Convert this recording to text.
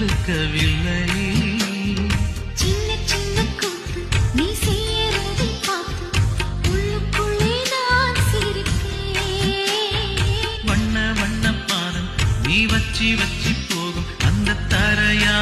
கொடுக்கவில்லை. சின்ன சின்ன கூத்து நீ செய்யறதை பார்த்து உள்ளுக்குள்ளே நான் சிரித்தேன். வண்ண வண்ண பாதம் நீ வச்சி வச்சி போகும் அந்த தரையா